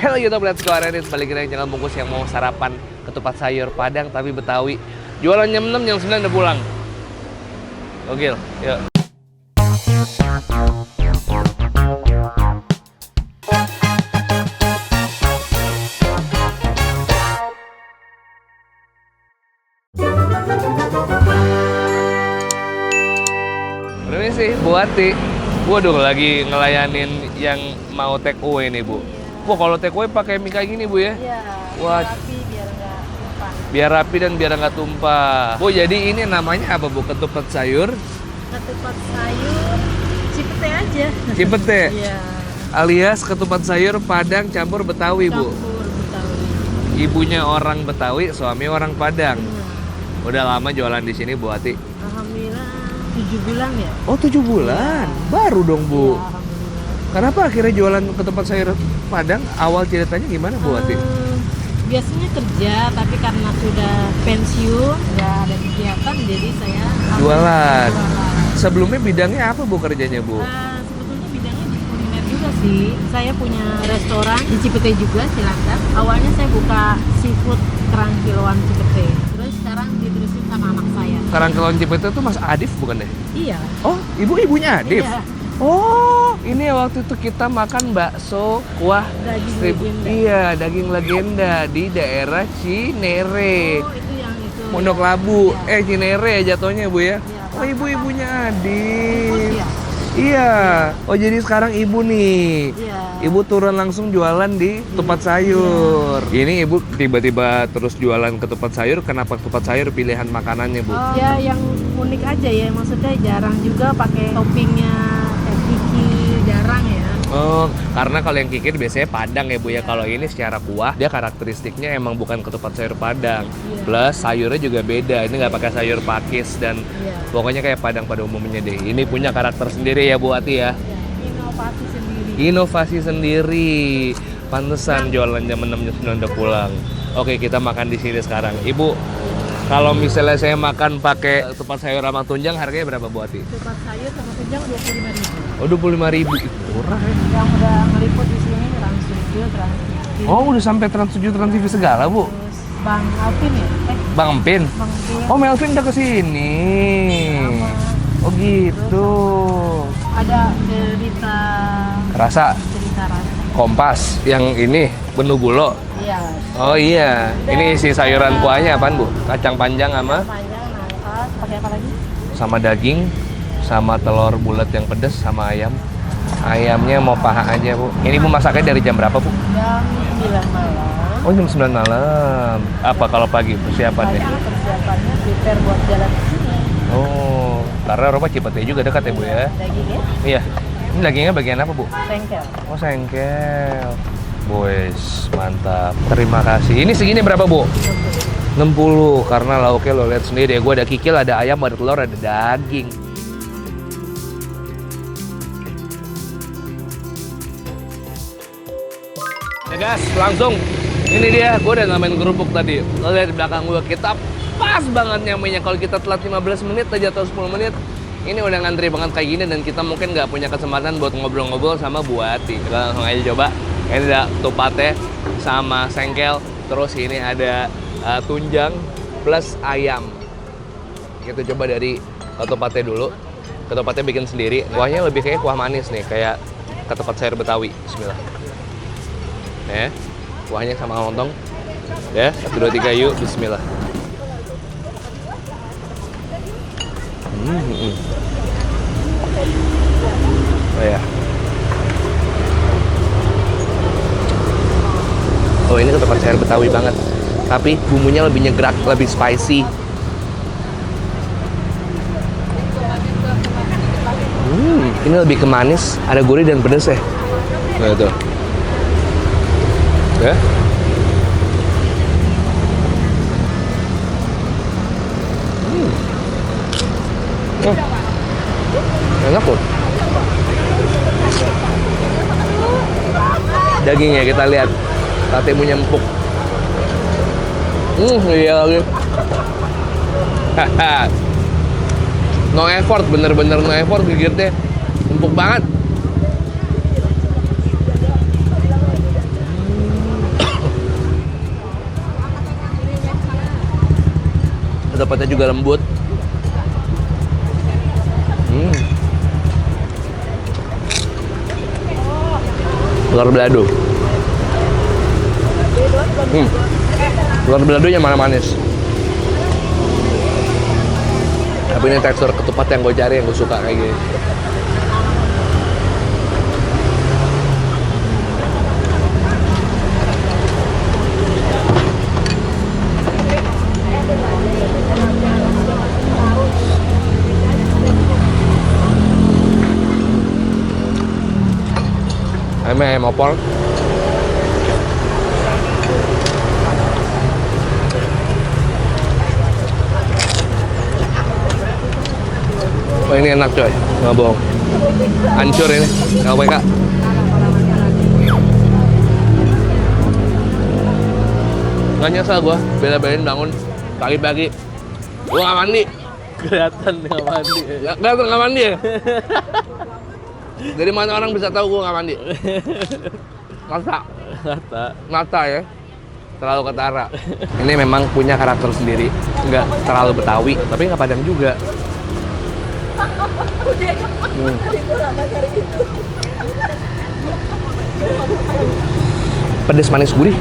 Hello YouTube, let's go Arenit. Balik lagi channel bungkus yang mau sarapan ketupat sayur Padang tapi Betawi. Jualan jam 6, jam 9 udah pulang. Gokil, yuk. Permisi, Bu Ati. Waduh, lagi ngelayanin yang mau take away nih, Bu. Wah, kalau take away pakai mie kayak gini, Bu ya? Iya, Wah, rapi biar nggak tumpah. biar rapi dan biar nggak tumpah. Bu, jadi ini namanya apa, Bu? Ketupat sayur? Ketupat sayur, cipete aja. Cipete? Iya. Alias ketupat sayur Padang campur Betawi, Bu. Campur Betawi. Ibunya orang Betawi, suami orang Padang. Iya. Udah lama jualan di sini, Bu Ati? Alhamdulillah 7 bulan ya. Oh, 7 bulan? Baru dong, Bu. Iya, alhamdulillah. Kenapa akhirnya jualan ketupat sayur Padang? Awal ceritanya gimana, Bu Ati? Biasanya kerja, tapi karena sudah pensiun, nggak ada kegiatan, jadi saya Jualan. jualan. Sebelumnya bidangnya apa, Bu, kerjanya, Bu? Sebetulnya bidangnya di kuliner juga sih. Saya punya restoran di Cipete juga, Cilandak. Awalnya saya buka seafood kerang kiloan Cipete. Terus sekarang diterusin sama anak saya. Sekarang kalau Cipete itu Mas Adif bukan deh? Iya. Oh, ibunya Adif? Iya. Oh, ini waktu itu kita makan bakso kuah Daging strip. legenda. Iya, daging legenda di daerah Cinere. Oh, itu yang itu. Pondok Labu. Iya. Cinere jatuhnya, Bu ya. Iya, Oh, ibunya Bungkus Adif. ya? Iya. Oh, jadi sekarang ibu nih. Iya. Ibu turun langsung jualan di ketupat sayur. Ini ibu tiba-tiba terus jualan ketupat sayur. Kenapa ketupat sayur pilihan makanannya, Bu? Ya yang unik aja ya, maksudnya jarang juga pakai toppingnya kiki, jarang ya. Oh, karena kalau yang kikir biasanya Padang ya, Bu ya. Kalau ini secara kuah, dia karakteristiknya emang bukan ketupat sayur Padang. Iya. Plus sayurnya juga beda. Ini nggak pakai sayur pakis dan Iya. pokoknya kayak Padang pada umumnya deh. Ini punya karakter sendiri ya, Bu Ati ya. Ya, inovasi sendiri. Inovasi sendiri. Pantesan jualan jam 6 jam 9 udah pulang. Oke, kita makan di sini sekarang. Ibu, kalau misalnya saya makan pakai ketupat sayur sama tunjang, harganya berapa, Bu Ati? Ketupat sayur sama tunjang 25.000. Oh, 25.000. Itu murah ya. Yang udah ngeliput di sini Trans 7, Trans TV. Oh, udah sampai Trans 7, Trans TV segala, Bu. Terus Bang Alvin ya? Bang Empin. Bang Alvin. Oh, Melvin udah kesini. Oh gitu. Ada cerita Rasa rasa. Kompas yang ini penuh gulo. Iya. Oh iya. Ini isi sayuran kuahnya apaan, Bu? Kacang panjang sama Panjang, nangka, pakai apa lagi? sama daging, sama telur bulat yang pedas, sama ayam. Ayamnya mau paha aja, Bu. Ini Bu masaknya dari jam berapa, Bu? Jam 9 malam. Oh, jam 9 malam. Apa kalau pagi persiapannya? Banyak persiapannya prepare buat jalan ke sini. Oh, karena rumah Cipete juga dekat ya, Bu ya? Dagingnya Iya. Ini dagingnya bagian apa, Bu? sengkel. Oh, sengkel. Boys, mantap. Terima kasih. Ini segini berapa, Bu? 60. Karena lauknya lo lihat sendiri ya. Gue ada kikil, ada ayam, ada telur, ada daging. Ya guys, langsung. Ini dia, gue udah ngamain kerupuk tadi. Lo lihat di belakang gue, kita pas banget nyamenya. Kalau kita telat 15 menit aja atau 10 menit, ini udah ngantri banget kayak gini dan kita mungkin nggak punya kesempatan buat ngobrol-ngobrol sama Bu Ati. Kita langsung aja coba. Ini ada tupatnya sama sengkel, terus ini ada tunjang plus ayam. Kita coba dari ketupatnya dulu. Ketupatnya bikin sendiri. Kuahnya lebih kayak kuah manis nih, kayak ketupat sayur Betawi. Bismillah. Ya, kuahnya sama lontong. Ya, 1, 2, 3 yuk. Bismillah. Oh ya. Oh, ini ketupat sayur Betawi banget. Tapi bumbunya lebih nyegrak, lebih spicy. Ini lebih ke manis, ada gurih dan pedas ya. Nah, itu. Ya. Enak loh. Dagingnya kita lihat. Tatemu empuk. Iya lagi. No effort, bener-bener no effort gigitnya. Empuk banget. dapatnya juga lembut. Telur balado. Telur baladonya malah manis. Tapi ini tekstur ketupat yang gue cari, yang gue suka kayak gini. Ayam opor. Oh ini enak coy, nggak bohong. Hancur ini, nggak PK. Nggak nyesal gua, bela-belain bangun pagi-pagi. Gua nggak mandi. Kelihatan nggak mandi. Ya, kelihatan nggak mandi ya? Dari mana orang bisa tahu gua nggak mandi? Mata ya, terlalu ketara. Ini memang punya karakter sendiri, nggak terlalu Betawi, tapi nggak Padang juga. Pedas manis gurih.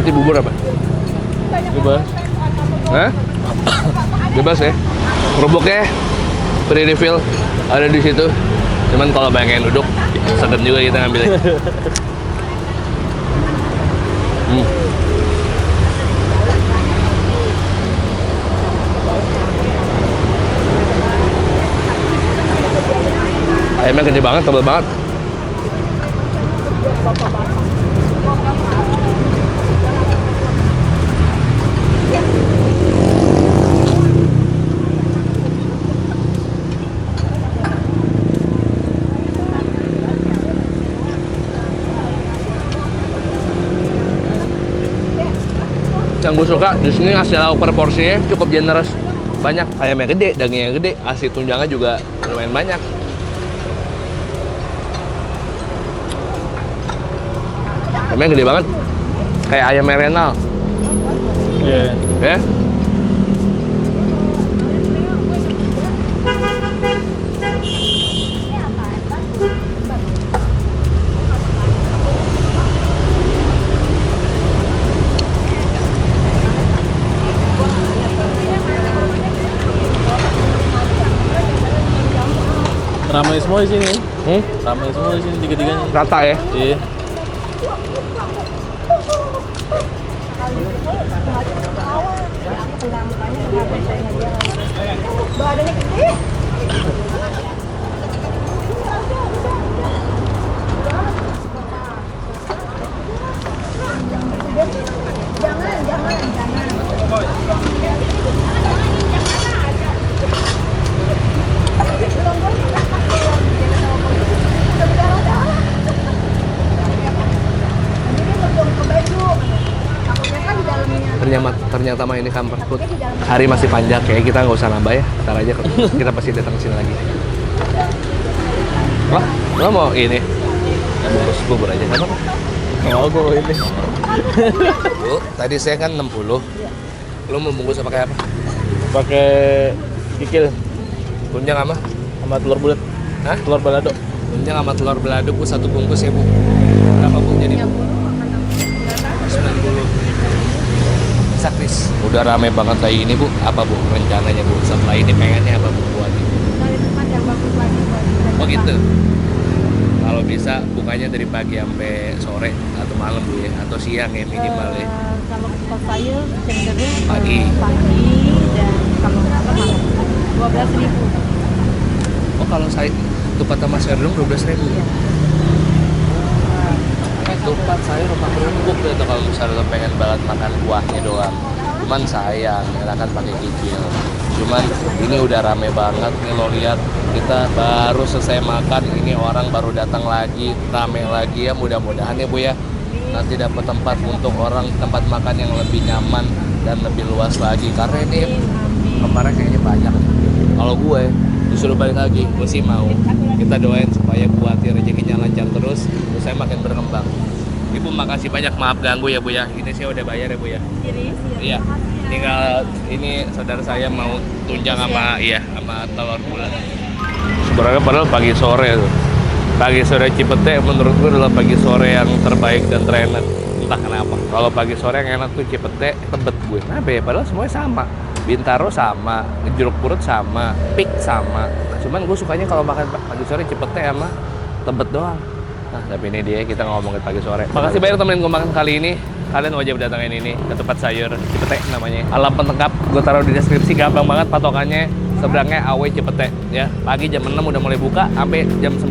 Berarti bubur apa? Bebas. Hah? Bebas ya. Kerupuknya free refill ada di situ. Cuman kalau pengen duduk, segan juga kita ngambilnya. Ayamnya gede banget, tebal banget. Yang gue suka di sini nasi lauk per porsinya cukup generous, banyak. Ayamnya gede, dagingnya gede, nasi tunjangnya juga lumayan banyak. Ayamnya gede banget, kayak ayam Renal. Iya. Ya. Ramai semua di sini. Hmm? Ramai semua di sini tiga-tiganya. Rata ya. Iya. Ternyata mah ini comfort food. Hari masih panjang, kayak kita nggak usah nambah ya. Ntar aja kita pasti datang sini lagi. Wah, lo mau ini? Bungkus bubur aja, apa? Mau gue ini. Bu, tadi saya kan 60. Lo mau bungkus pakai apa? Pakai kikil Tunjang sama? sama telur bulat. Hah? Telur balado. Tunjang sama telur balado, Bu, satu bungkus ya, Bu. Berapa, Bu? Jadi 90. Bisa, Chris. Udah rame banget kayak ini, Bu. Apa, Bu, rencananya, Bu? Setelah ini pengennya apa, Bu, buat ini? Dari tempat yang bagus lagi buat Oh gitu. Kalau bisa bukanya dari pagi sampai sore atau malam, Bu, ya, atau siang ya minimal ya. Kalau kos saya cenderung Pagi. pagi dan kalau nggak malam 12.000. Oh, kalau saya tupat sama sayur dong 12.000. Tupat sayur sama kerupuk gitu kalau misalnya lo pengen banget makan buahnya doang. Cuman sayang, enakan pakai kikil. Cuman ini udah rame banget nih, lo lihat kita baru selesai makan, ini orang baru datang lagi, rame lagi ya, mudah-mudahan ya, Bu, ya. Iya, nanti dapat tempat untuk orang, tempat makan yang lebih nyaman dan lebih luas lagi. Karena ini kemarin kayaknya banyak. Kalau gue disuruh balik lagi, gue sih mau. Kita doain supaya buatin rezekinya lancar terus saya makin berkembang. Ibu makasih banyak, maaf ganggu ya Bu ya. Ini saya udah bayar ya Bu ya. Iya. Tinggal ini saudara saya mau tunjang sama sama telur bulat. Sebenarnya padahal pagi sore tuh. Pagi sore Cipete menurut gue adalah pagi sore yang terbaik dan terenak. Entah kenapa. Kalau pagi sore yang enak tuh Cipete, Tebet gue. Kenapa ya? Padahal semuanya sama. Bintaro sama, Jeruk Purut sama, Pik sama. Cuman gue sukanya kalau makan pagi sore Cipete sama Tebet doang. Nah, tapi ini dia kita ngomongin pagi sore. Makasih banyak temenin gue makan kali ini. Kalian wajib datangin ini ke tempat sayur Cipete namanya. Alam Pentengkap, gue taruh di deskripsi, gampang banget patokannya. Seberangnya AW Cipete ya. Pagi jam 6 udah mulai buka sampai jam 9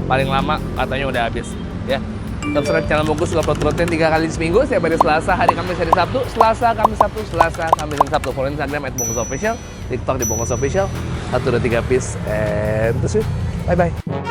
paling lama katanya udah habis ya. Subscribe channel Bungkus, upload konten 3 kali seminggu, setiap hari Selasa, hari Kamis, hari Sabtu, Selasa, Kamis, Sabtu, Selasa, Kamis, dan Sabtu. Follow Instagram @bungkusofficial, TikTok di Bungkus Official, 1, 2, 3 peace, and to see. Bye-bye.